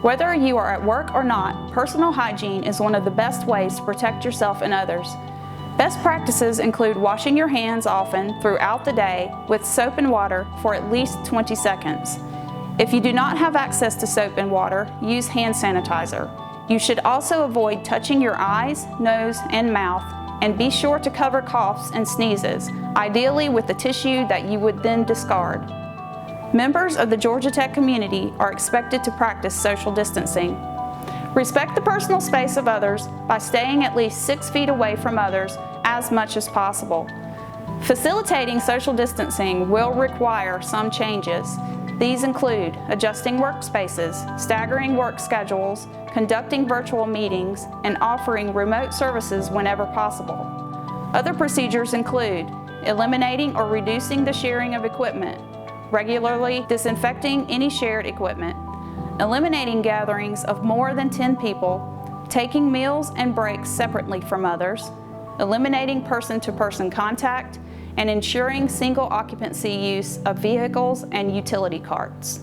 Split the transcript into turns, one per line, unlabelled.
Whether you are at work or not, personal hygiene is one of the best ways to protect yourself and others. Best practices include washing your hands often throughout the day with soap and water for at least 20 seconds. If you do not have access to soap and water, use hand sanitizer. You should also avoid touching your eyes, nose, and mouth, and be sure to cover coughs and sneezes, ideally with the tissue that you would then discard. Members of the Georgia Tech community are expected to practice social distancing. Respect the personal space of others by staying at least 6 feet away from others as much as possible. Facilitating social distancing will require some changes. These include adjusting workspaces, staggering work schedules, conducting virtual meetings, and offering remote services whenever possible. Other procedures include eliminating or reducing the sharing of equipment, regularly disinfecting any shared equipment, eliminating gatherings of more than 10 people, taking meals and breaks separately from others, eliminating person-to-person contact, and ensuring single occupancy use of vehicles and utility carts.